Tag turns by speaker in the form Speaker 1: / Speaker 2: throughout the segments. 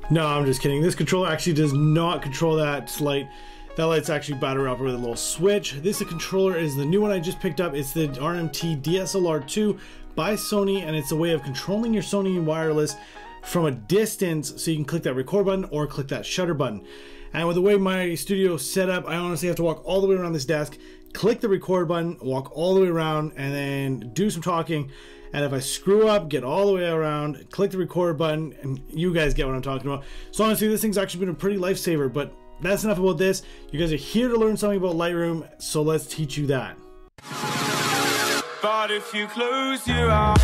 Speaker 1: No, I'm just kidding. This controller actually does not control that light. That light's actually battery operated with a little switch. This controller is the new one I just picked up. It's the RMT DSLR2 by Sony, and it's a way of controlling your Sony wireless from a distance, so you can click that record button or click that shutter button. And with the way my studio is set up, I honestly have to walk all the way around this desk, click the record button, walk all the way around, and then do some talking. And if I screw up, get all the way around, click the record button, and you guys get what I'm talking about. So honestly, this thing's actually been a pretty lifesaver, but that's enough about this. You guys are here to learn something about Lightroom, so let's teach you that.
Speaker 2: But if you close your eyes.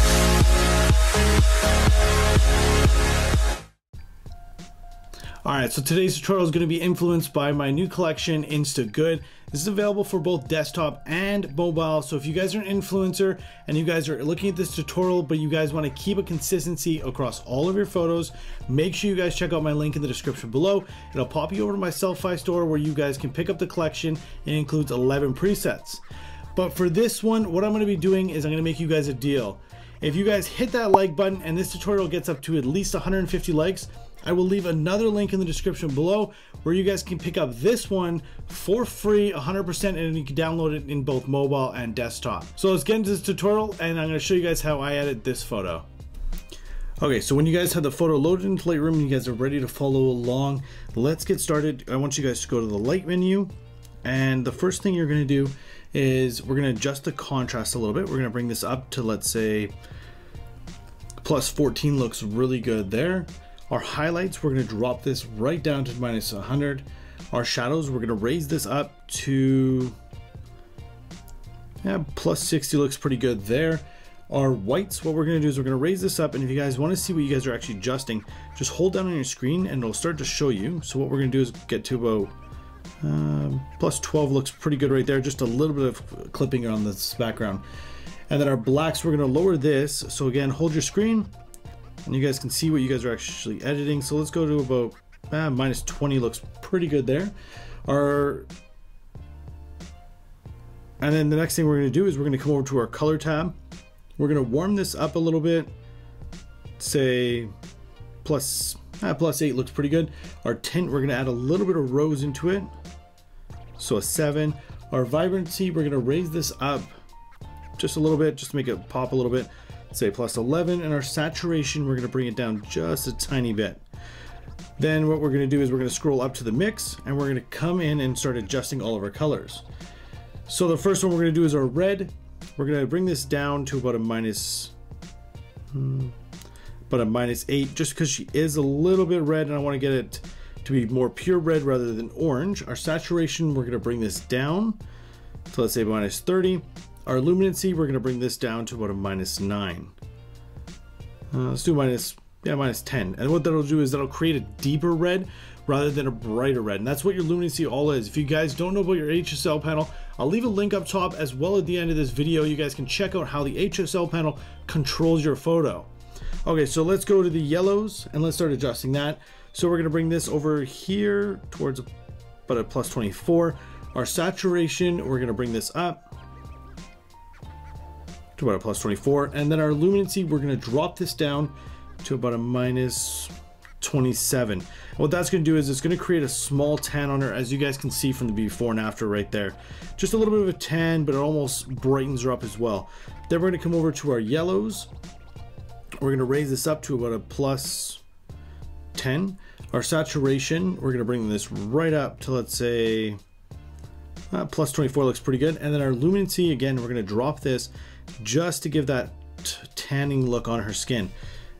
Speaker 1: Alright, so today's tutorial is going to be influenced by my new collection, Insta Good. This is available for both desktop and mobile, so if you guys are an influencer and you guys are looking at this tutorial but you guys want to keep a consistency across all of your photos, make sure you guys check out my link in the description below. It'll pop you over to my Selfie store where you guys can pick up the collection. It includes 11 presets. But for this one, what I'm going to be doing is I'm going to make you guys a deal. If you guys hit that like button and this tutorial gets up to at least 150 likes, I will leave another link in the description below where you guys can pick up this one for free 100%, and you can download it in both mobile and desktop. So let's get into this tutorial and I'm going to show you guys how I edit this photo. Okay, so when you guys have the photo loaded into Lightroom and you guys are ready to follow along, let's get started. I want you guys to go to the light menu, and the first thing you're going to do is we're going to adjust the contrast a little bit. We're going to bring this up to, let's say, plus 14 looks really good there. Our highlights, we're going to drop this right down to minus 100. Our shadows, we're going to raise this up to plus 60, looks pretty good there. Our whites, what we're going to do is we're going to raise this up, and if you guys want to see what you guys are actually adjusting, just hold down on your screen and it'll start to show you. So what we're going to do is get to about plus 12, looks pretty good right there. Just a little bit of clipping on this background. And then our blacks, we're going to lower this. So again, hold your screen and you guys can see what you guys are actually editing. So let's go to about minus 20, looks pretty good there. And then the next thing we're going to do is we're going to come over to our color tab. We're going to warm this up a little bit, say plus 8 looks pretty good. Our tint, we're going to add a little bit of rose into it, so a 7. Our vibrancy, we're going to raise this up just a little bit, just to make it pop a little bit, say plus 11. And our saturation, we're going to bring it down just a tiny bit. Then what we're going to do is we're going to scroll up to the mix, and we're going to come in and start adjusting all of our colors. So the first one we're going to do is our red. We're going to bring this down to about a minus 8, just because she is a little bit red and I want to get it to be more pure red rather than orange. Our saturation, we're going to bring this down to, let's say, minus 30. Our luminancy, we're going to bring this down to about a minus 9. Let's do minus 10. And what that'll do is that'll create a deeper red rather than a brighter red. And that's what your luminancy all is. If you guys don't know about your HSL panel, I'll leave a link up top as well at the end of this video. You guys can check out how the HSL panel controls your photo. Okay, so let's go to the yellows and let's start adjusting that. So we're going to bring this over here towards about a plus 24. Our saturation, we're going to bring this up to about a plus 24. And then our luminancy, we're going to drop this down to about a minus 27. And what that's going to do is it's going to create a small tan on her, as you guys can see from the before and after right there. Just a little bit of a tan, but it almost brightens her up as well. Then we're going to come over to our yellows. We're going to raise this up to about a plus 10. Our saturation, we're going to bring this right up to, let's say, plus 24, looks pretty good. And then our luminancy, again, we're going to drop this just to give that tanning look on her skin.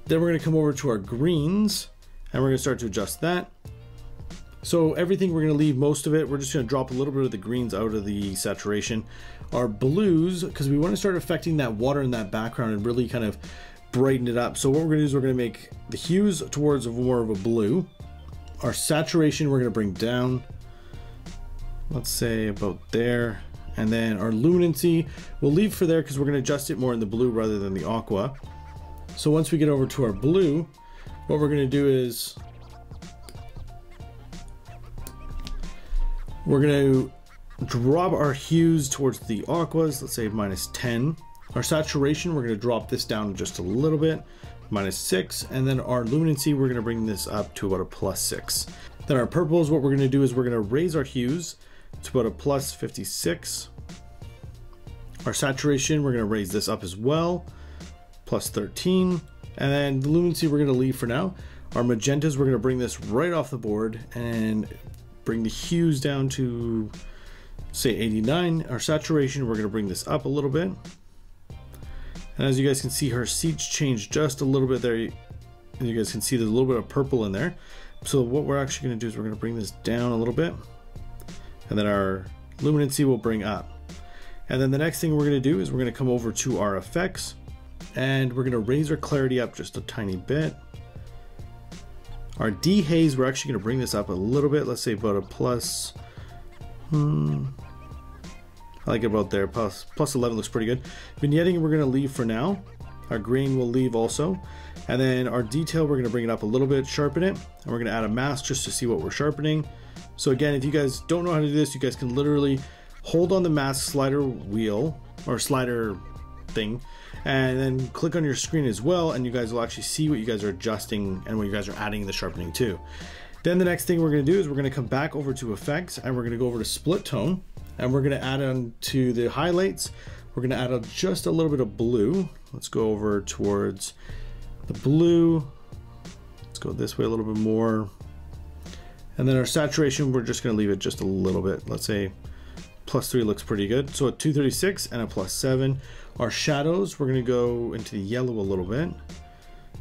Speaker 1: Then we're going to come over to our greens and we're going to start to adjust that. So everything, we're going to leave most of it. We're just going to drop a little bit of the greens out of the saturation. Our blues, because we want to start affecting that water in that background and really kind of brighten it up. So what we're going to do is we're going to make the hues towards more of a blue. Our saturation, we're going to bring down, let's say about there. And then our luminancy, we'll leave for there because we're going to adjust it more in the blue rather than the aqua. So once we get over to our blue, what we're going to do is we're going to drop our hues towards the aquas, let's say minus 10. Our saturation, we're going to drop this down just a little bit, -6, and then our luminancy, we're gonna bring this up to about a +6. Then our purples, what we're gonna do is we're gonna raise our hues to about a +56. Our saturation, we're gonna raise this up as well, +13. And then the luminancy we're gonna leave for now. Our magentas, we're gonna bring this right off the board and bring the hues down to say 89. Our saturation, we're gonna bring this up a little bit. And as you guys can see, her seats changed just a little bit there. You guys can see there's a little bit of purple in there. So what we're actually gonna do is we're gonna bring this down a little bit. And then our luminancy will bring up. And then the next thing we're gonna do is we're gonna come over to our effects and we're gonna raise our clarity up just a tiny bit. Our dehaze, we're actually gonna bring this up a little bit. Let's say about a plus, I like it about there, plus 11 looks pretty good. Vignetting, we're gonna leave for now. Our grain will leave also. And then our detail, we're gonna bring it up a little bit, sharpen it, and we're gonna add a mask just to see what we're sharpening. So again, if you guys don't know how to do this, you guys can literally hold on the mask slider wheel or slider thing and then click on your screen as well, and you guys will actually see what you guys are adjusting and what you guys are adding the sharpening to. Then the next thing we're going to do is we're going to come back over to effects and we're going to go over to split tone and we're going to add on to the highlights. We're going to add on just a little bit of blue. Let's go over towards the blue. Let's go this way a little bit more. And then our saturation, we're just going to leave it just a little bit. Let's say +3 looks pretty good. So a 236 and a +7. Our shadows, we're going to go into the yellow a little bit.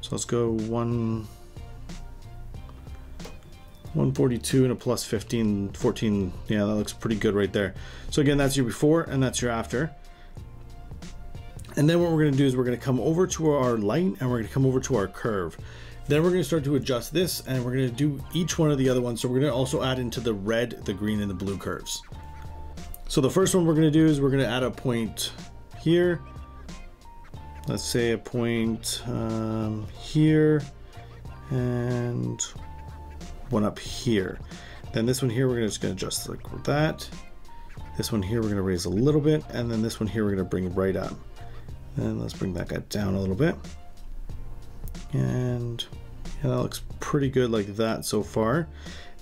Speaker 1: So let's go 142 and a +15, 14. Yeah, that looks pretty good right there. So again, that's your before and that's your after. And then what we're going to do is we're going to come over to our light and we're going to come over to our curve. Then we're going to start to adjust this and we're going to do each one of the other ones. So we're going to also add into the red, the green, and the blue curves. So the first one we're going to do is we're going to add a point here. Let's say a point here and one up here. Then this one here we're just going to adjust like that. This one here we're going to raise a little bit, and then this one here we're going to bring right up. And let's bring that guy down a little bit. And yeah, that looks pretty good like that so far.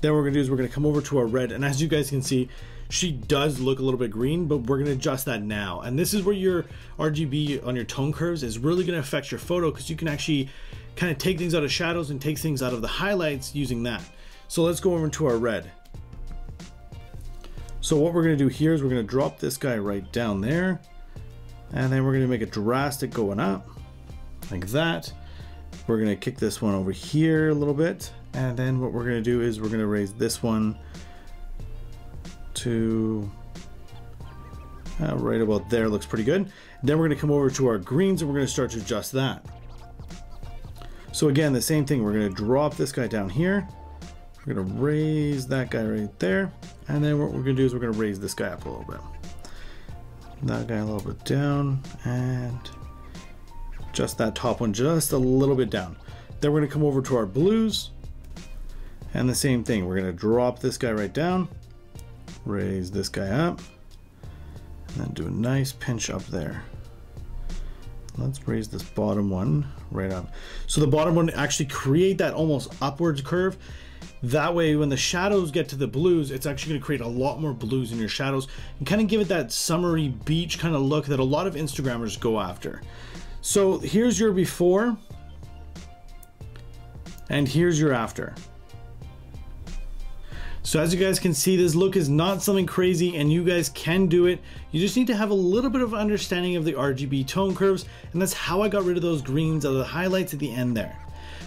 Speaker 1: Then what we're going to do is we're going to come over to our red, and as you guys can see, she does look a little bit green, but we're going to adjust that now. And this is where your RGB on your tone curves is really going to affect your photo, because you can actually kind of take things out of shadows and take things out of the highlights using that. So let's go over to our red. So what we're going to do here is we're going to drop this guy right down there, and then we're going to make it drastic going up like that. We're going to kick this one over here a little bit, and then what we're going to do is we're going to raise this one to right about there. Looks pretty good. Then we're going to come over to our greens and we're going to start to adjust that. So again, the same thing, we're going to drop this guy down here, we're going to raise that guy right there, and then what we're going to do is we're going to raise this guy up a little bit, that guy a little bit down, and just that top one just a little bit down. Then we're going to come over to our blues and the same thing, we're going to drop this guy right down, raise this guy up, and then do a nice pinch up there. Let's raise this bottom one right up. So the bottom one actually create that almost upwards curve. That way when the shadows get to the blues, it's actually going to create a lot more blues in your shadows and kind of give it that summery beach kind of look that a lot of Instagrammers go after. So here's your before and here's your after. So as you guys can see, this look is not something crazy and you guys can do it. You just need to have a little bit of understanding of the RGB tone curves, and that's how I got rid of those greens out of the highlights at the end there.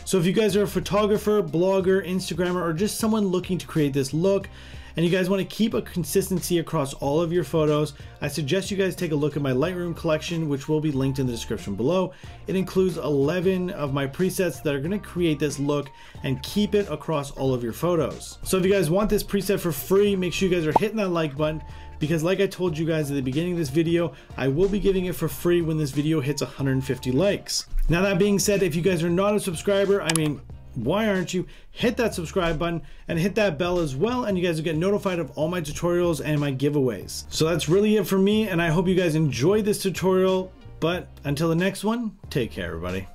Speaker 1: So if you guys are a photographer, blogger, Instagrammer, or just someone looking to create this look, and you guys want to keep a consistency across all of your photos, I suggest you guys take a look at my Lightroom collection, which will be linked in the description below. It includes 11 of my presets that are going to create this look and keep it across all of your photos. So if you guys want this preset for free, make sure you guys are hitting that like button, because like I told you guys at the beginning of this video, I will be giving it for free when this video hits 150 likes. Now that being said, if you guys are not a subscriber, I mean, why aren't you? Hit that subscribe button and hit that bell as well, and you guys will get notified of all my tutorials and my giveaways. So that's really it for me, and I hope you guys enjoyed this tutorial, but until the next one, take care everybody.